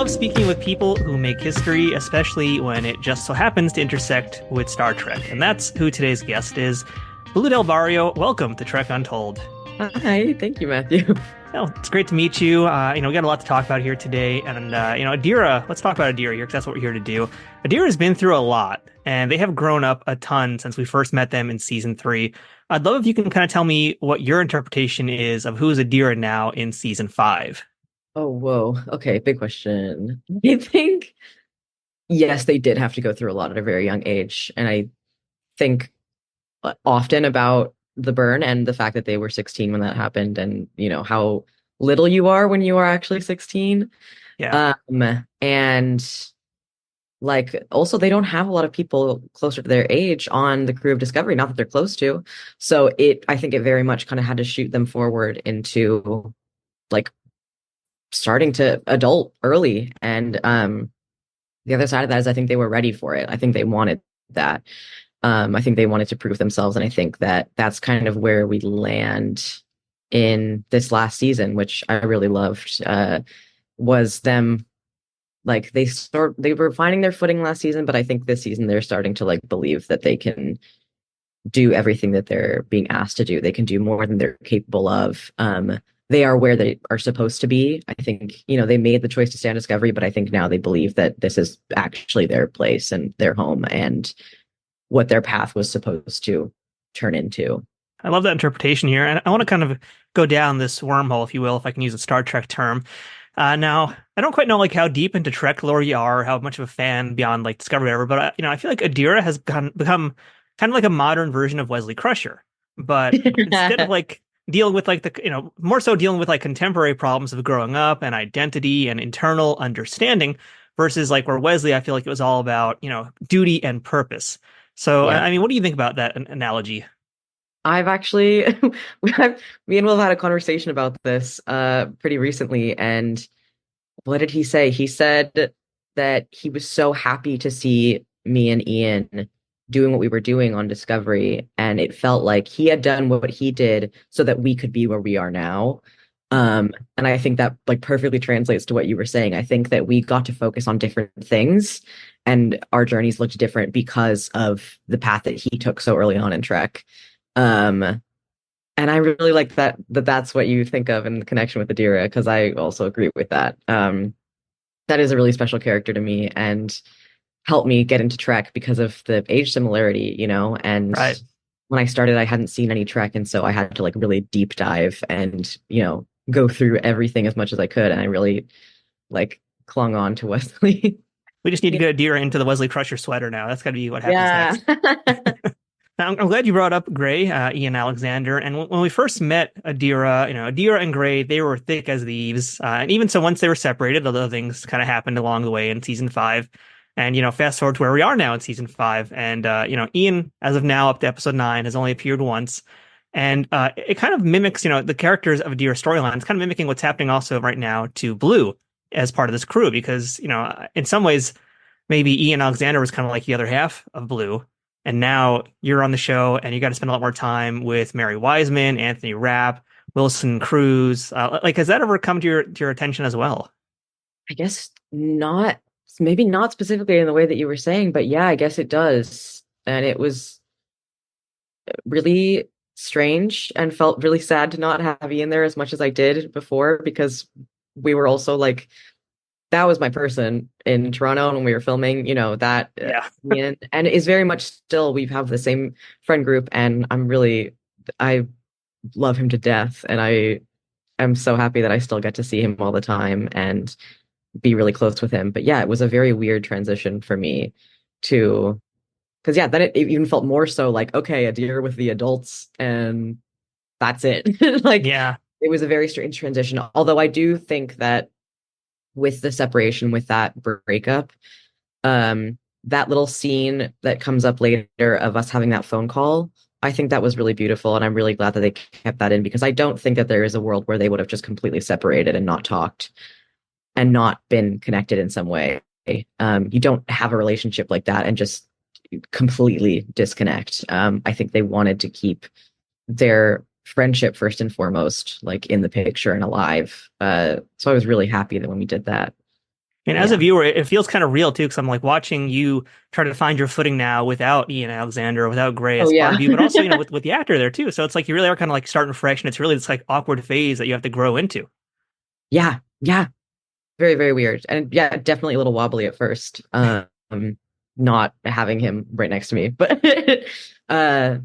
love speaking with people who make history, especially when it just so happens to intersect with Star Trek. And that's who today's guest is. Blu Del Barrio, welcome to Trek Untold. Hi, thank you, Matthew. Well, it's great to meet you. We got a lot to talk about here today. And, Adira, let's talk about Adira here because that's what we're here to do. Adira's been through a lot, and they have grown up a ton since we first met them in season 3. I'd love if you can kind of tell me what your interpretation is of who's Adira now in season 5. Oh, whoa. Okay, big question. I think, yes, they did have to go through a lot at a very young age. And I think often about the burn and the fact that they were 16 when that happened and, how little you are when you are actually 16. Yeah. And like, also, they don't have a lot of people closer to their age on the crew of Discovery, not that they're close to. So I think it very much kind of had to shoot them forward into like starting to adult early. And the other side of that is I think they were ready for it. I think they wanted that. I think they wanted to prove themselves. And I think that that's kind of where we land in this last season, which I really loved, was them like they were finding their footing last season, but I think this season they're starting to like believe that they can do everything that they're being asked to do. They can do more than they're capable of. They are where they are supposed to be. I think, they made the choice to stay on Discovery, but I think now they believe that this is actually their place and their home and what their path was supposed to turn into. I love that interpretation here. And I want to kind of go down this wormhole, if you will, if I can use a Star Trek term. Now, I don't quite know like how deep into Trek lore you are, how much of a fan beyond like Discovery or whatever, but I feel like Adira has become kind of like a modern version of Wesley Crusher. But instead of like dealing with like more so dealing with like contemporary problems of growing up and identity and internal understanding versus like where Wesley, I feel like it was all about, duty and purpose. So, Yeah. what do you think about that analogy? I've actually, me and Will had a conversation about this pretty recently. And what did he say? He said that he was so happy to see me and Ian doing what we were doing on Discovery. And it felt like he had done what he did so that we could be where we are now. And I think that like perfectly translates to what you were saying. I think that we got to focus on different things and our journeys looked different because of the path that he took so early on in Trek. And I really like that's what you think of in connection with Adira, because I also agree with that. That is a really special character to me and helped me get into Trek because of the age similarity, and Right. when I started, I hadn't seen any Trek, and so I had to like really deep dive and, go through everything as much as I could. And I really like clung on to Wesley. We just need to get Adira into the Wesley Crusher sweater now. That's got to be what happens Yeah. next. Now, I'm glad you brought up Gray, Ian Alexander. And when we first met Adira, Adira and Gray, they were thick as thieves. And even so, once they were separated, other things kind of happened along the way in season 5. And, fast forward to where we are now in season 5. And, Ian, as of now, up to episode 9, has only appeared once. And it kind of mimics, the characters of Adira's storyline. It's kind of mimicking what's happening also right now to Blue as part of this crew. Because, in some ways, maybe Ian Alexander was kind of like the other half of Blue. And now you're on the show and you got to spend a lot more time with Mary Wiseman, Anthony Rapp, Wilson Cruz. Has that ever come to your attention as well? I guess not, maybe not specifically in the way that you were saying, but yeah, I guess it does. And it was really strange and felt really sad to not have Ian there as much as I did before, because we were also like, that was my person in Toronto when we were filming, that Yeah. Ian, and is very much still, we have the same friend group, and I love him to death, and I am so happy that I still get to see him all the time and be really close with him. But yeah, it was a very weird transition for me to, because yeah, then it even felt more so like, okay, a deer with the adults and that's it. Like, Yeah. it was a very strange transition. Although I do think that with the separation, with that breakup, that little scene that comes up later of us having that phone call, I think that was really beautiful. And I'm really glad that they kept that in, because I don't think that there is a world where they would have just completely separated and not talked and not been connected in some way. You don't have a relationship like that and just completely disconnect. I think they wanted to keep their friendship first and foremost, like in the picture and alive. So I was really happy that when we did that. And as a Yeah. viewer, it feels kind of real too, because I'm like watching you try to find your footing now without Ian Alexander, without Gray Oh as part yeah. of you, but also, with the actor there too. So it's like you really are kind of like starting fresh, and it's really this like awkward phase that you have to grow into. Yeah. Yeah. Very, very weird. And yeah, definitely a little wobbly at first. Not having him right next to me. But uh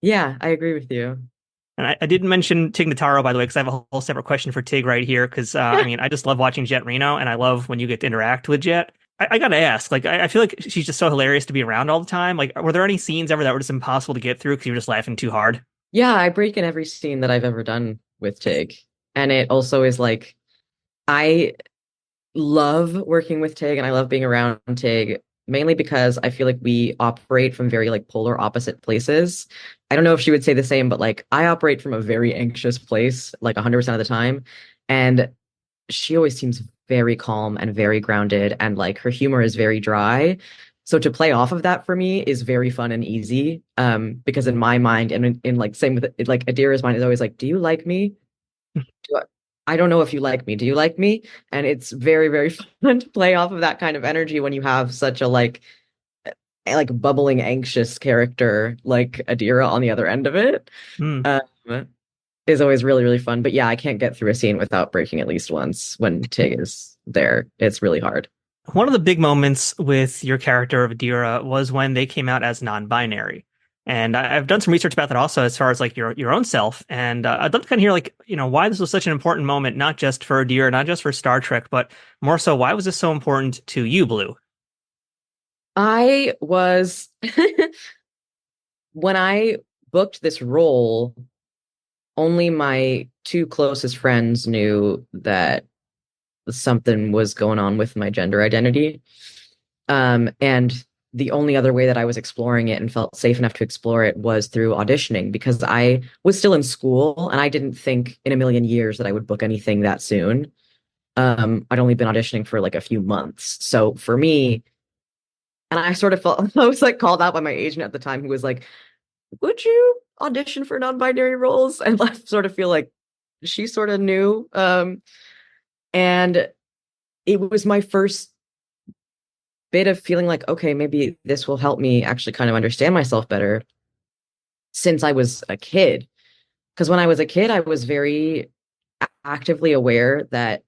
yeah, I agree with you. And I didn't mention Tig Notaro, by the way, because I have a whole separate question for Tig right here. Because I mean, I just love watching Jet Reno, and I love when you get to interact with Jet. I gotta ask, like, I feel like she's just so hilarious to be around all the time. Like, were there any scenes ever that were just impossible to get through because you were just laughing too hard? Yeah, I break in every scene that I've ever done with Tig. And it also is like I love working with Tig and I love being around Tig mainly because I feel like we operate from very like polar opposite places. I don't know if she would say the same, but like I operate from a very anxious place like 100% of the time. And she always seems very calm and very grounded and like her humor is very dry. So to play off of that for me is very fun and easy. Because in my mind and in like same with like Adira's mind is always like, do you like me? Do I don't know if you like me. Do you like me? And it's very, very fun to play off of that kind of energy when you have such a like bubbling, anxious character like Adira on the other end of it. Hmm. Um, is always really, really fun. But yeah, I can't get through a scene without breaking at least once when Tig is there. It's really hard. One of the big moments with your character of Adira was when they came out as non-binary. And I've done some research about that also as far as like your own self. And I'd love to kind of hear like, why this was such an important moment, not just for Adira, not just for Star Trek, but more so, why was this so important to you, Blue? I was when I booked this role, only my two closest friends knew that something was going on with my gender identity. And the only other way that I was exploring it and felt safe enough to explore it was through auditioning because I was still in school and I didn't think in a million years that I would book anything that soon. I'd only been auditioning for like a few months. So for me, and I sort of felt I was like called out by my agent at the time who was like, would you audition for non-binary roles? And I sort of feel like she sort of knew. And it was my first bit of feeling like, okay, maybe this will help me actually kind of understand myself better since I was a kid. Because when I was a kid, I was very actively aware that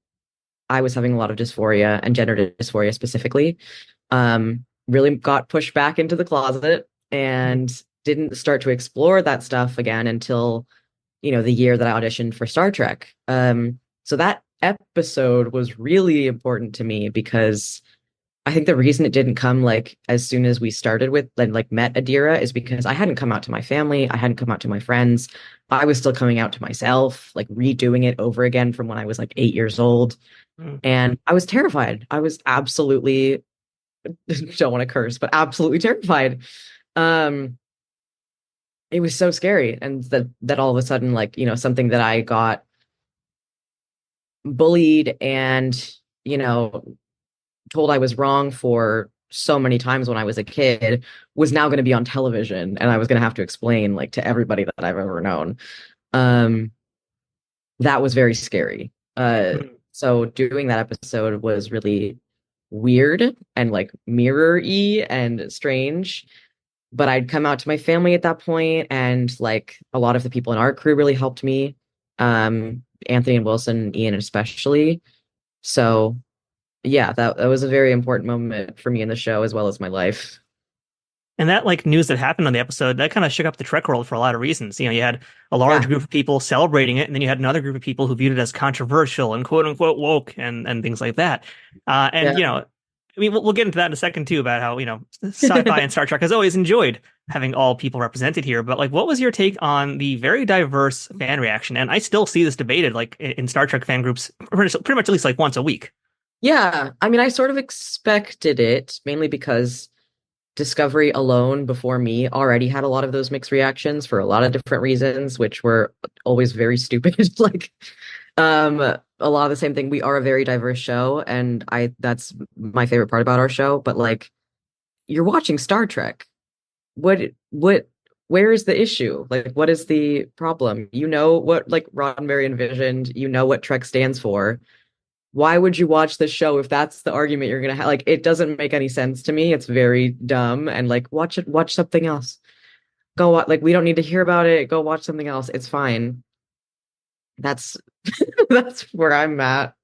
I was having a lot of dysphoria and gender dysphoria specifically. Really got pushed back into the closet and didn't start to explore that stuff again until, the year that I auditioned for Star Trek. So that episode was really important to me because I think the reason it didn't come like as soon as we started with like met Adira is because I hadn't come out to my family, I hadn't come out to my friends. I was still coming out to myself, like redoing it over again from when I was like 8 years old. Hmm. And I was terrified. I was absolutely don't want to curse, but absolutely terrified. Um, it was so scary. And that all of a sudden, like, something that I got bullied and, you know, told I was wrong for so many times when I was a kid was now going to be on television and I was going to have to explain like to everybody that I've ever known. Um, that was very scary. So doing that episode was really weird and like mirror-y and strange. But I'd come out to my family at that point, and like a lot of the people in our crew really helped me. Anthony and Wilson, Ian especially. So yeah, that was a very important moment for me in the show as well as my life. And that like news that happened on the episode, that kind of shook up the Trek world for a lot of reasons. You had a large Yeah, group of people celebrating it, and then you had another group of people who viewed it as controversial and quote unquote woke and things like that. And yeah. I mean, we'll get into that in a second too about how sci-fi and Star Trek has always enjoyed having all people represented here. But like, what was your take on the very diverse fan reaction? And I still see this debated like in Star Trek fan groups pretty much at least like once a week. Yeah, I mean, I sort of expected it mainly because Discovery alone before me already had a lot of those mixed reactions for a lot of different reasons, which were always very stupid. Like, a lot of the same thing. We are a very diverse show, and that's my favorite part about our show. But like, you're watching Star Trek. What where is the issue? Like, what is the problem? You know what like Roddenberry envisioned, you know what Trek stands for. why would you watch this show if that's the argument you're gonna have? Like, it doesn't make any sense to me. It's very dumb. And like, watch something else. Go watch, like, we don't need to hear about it. Go watch something else. It's fine. That's that's where I'm at.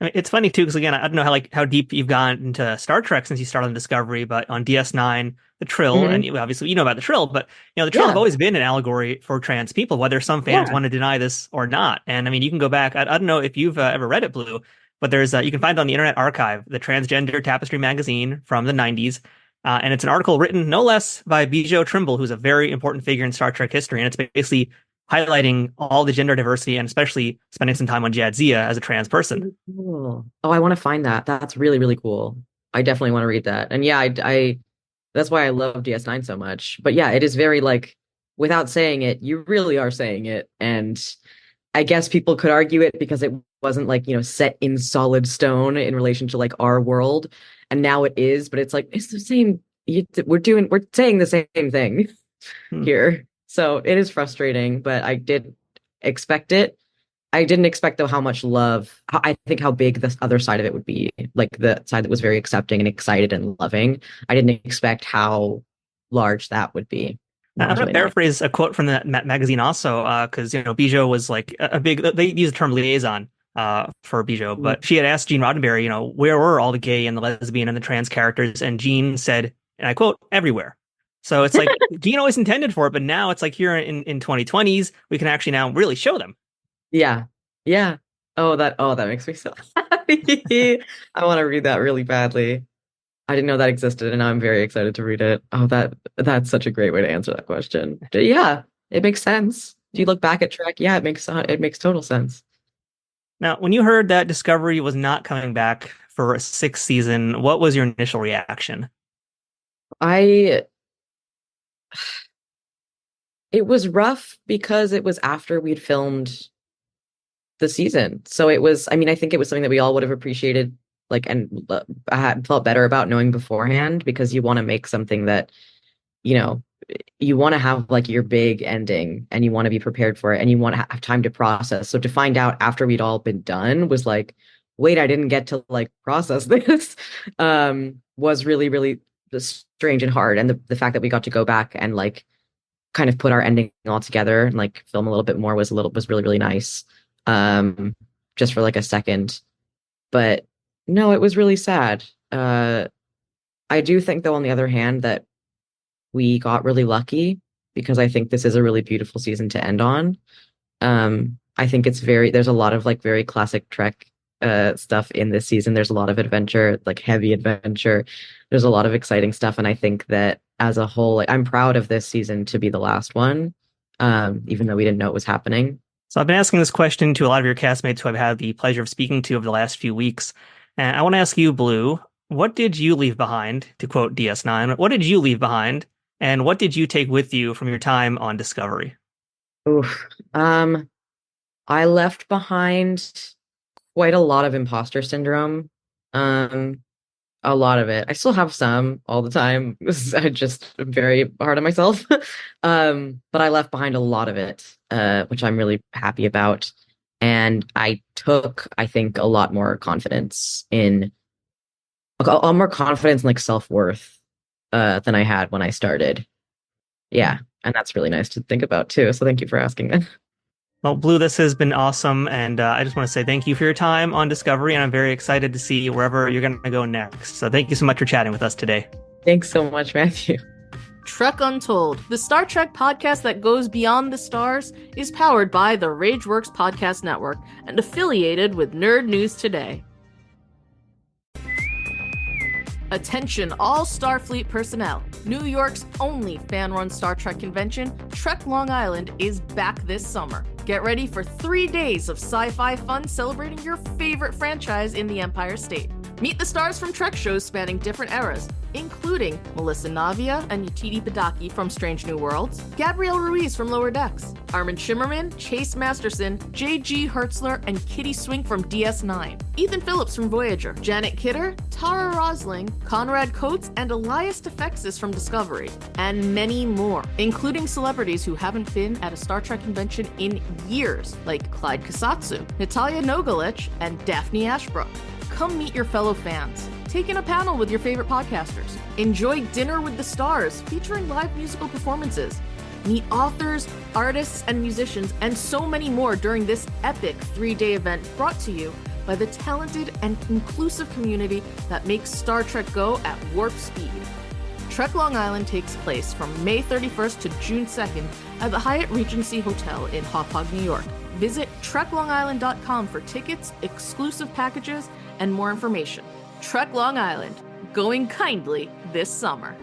I mean, it's funny too, because again, I don't know how deep you've gone into Star Trek since you started on Discovery, but on DS9, the Trill, and Hmm. obviously you know about the Trill, but the Trill have Yeah. always been an allegory for trans people, whether some fans Yeah. want to deny this or not. And I mean, you can go back. I don't know if you've ever read it, Blue, but there's you can find it on the Internet Archive, the Transgender Tapestry magazine from the 90s. And it's an article written no less by Bijo Trimble, who's a very important figure in Star Trek history. And it's basically highlighting all the gender diversity and especially spending some time on Jadzia as a trans person. Really cool. Oh, I want to find that. That's really, really cool. I definitely want to read that. And yeah, that's why I love DS9 so much. But yeah, it is very like, without saying it, you really are saying it. And I guess people could argue it because it wasn't like, set in solid stone in relation to like our world. And now it is, but it's like, it's the same. We're saying the same thing Hmm. here. So it is frustrating, but I did expect it. I didn't expect though how much love, I think how big this other side of it would be, like the side that was very accepting and excited and loving. I didn't expect how large that would be. That I'm was going to really nice. paraphrase a quote from that magazine also, because Bijou was like a big. They use the term liaison for Bijou, Mm. but she had asked Gene Roddenberry, where were all the gay and the lesbian and the trans characters, and Gene said, and I quote, everywhere. So it's like Gene always intended for it, but now it's like here in 2020s, we can actually now really show them. Yeah. Yeah. Oh, that makes me so happy. I want to read that really badly. I didn't know that existed, and now I'm very excited to read it. Oh, that's such a great way to answer that question. Yeah, it makes sense. If you look back at Trek, yeah, it makes total sense. Now, when you heard that Discovery was not coming back for a sixth season, what was your initial reaction? I It was rough because it was after we'd filmed the season. So it was, I mean, I think it was something that we all would have appreciated, like, and I had felt better about knowing beforehand because you want to make something that, you know, you want to have like your big ending and you want to be prepared for it and you want to have time to process. So to find out after we'd all been done was like, wait, I didn't get to like process this, was really, really strange and hard. And the fact that we got to go back and like kind of put our ending all together and like film a little bit more was really, really nice. Um, just for like a second. But no, it was really sad. I do think though, on the other hand, that we got really lucky because I think this is a really beautiful season to end on. I think there's a lot of like very classic Trek stuff in this season. There's a lot of adventure, like heavy adventure. There's a lot of exciting stuff, and I think that as a whole, like, I'm proud of this season to be the last one, even though we didn't know it was happening. So I've been asking this question to a lot of your castmates who I've had the pleasure of speaking to over the last few weeks. And I want to ask you, Blue, what did you leave behind, to quote DS9? What did you leave behind? And what did you take with you from your time on Discovery? Oof. I left behind quite a lot of imposter syndrome. Um, a lot of it. I still have some all the time. I just am very hard on myself. But I left behind a lot of it, which I'm really happy about. And I took, I think, a lot more confidence and like self-worth, than I had when I started. Yeah. And that's really nice to think about too. So thank you for asking that. Well, Blue, this has been awesome. And I just want to say thank you for your time on Discovery. And I'm very excited to see wherever you're going to go next. So thank you so much for chatting with us today. Thanks so much, Matthew. Trek Untold, the Star Trek podcast that goes beyond the stars, is powered by the Rageworks Podcast Network and affiliated with Nerd News Today. Attention all Starfleet personnel. New York's only fan-run Star Trek convention, Trek Long Island, is back this summer. Get ready for 3 days of sci-fi fun celebrating your favorite franchise in the Empire State. Meet the stars from Trek shows spanning different eras, including Melissa Navia and Yetidi Padaki from Strange New Worlds, Gabrielle Ruiz from Lower Decks, Armin Shimmerman, Chase Masterson, J.G. Hertzler, and Kitty Swink from DS9, Ethan Phillips from Voyager, Janet Kidder, Tara Rosling, Conrad Coates, and Elias Defexis from Discovery, and many more, including celebrities who haven't been at a Star Trek convention in years, like Clyde Kasatsu, Natalia Nogalich, and Daphne Ashbrook. Come meet your fellow fans. Take in a panel with your favorite podcasters. Enjoy Dinner with the Stars, featuring live musical performances. Meet authors, artists, and musicians, and so many more during this epic 3-day event brought to you by the talented and inclusive community that makes Star Trek go at warp speed. Trek Long Island takes place from May 31st to June 2nd at the Hyatt Regency Hotel in Hauppauge, New York. Visit treklongisland.com for tickets, exclusive packages, and more information. Trek Long Island, going kindly this summer.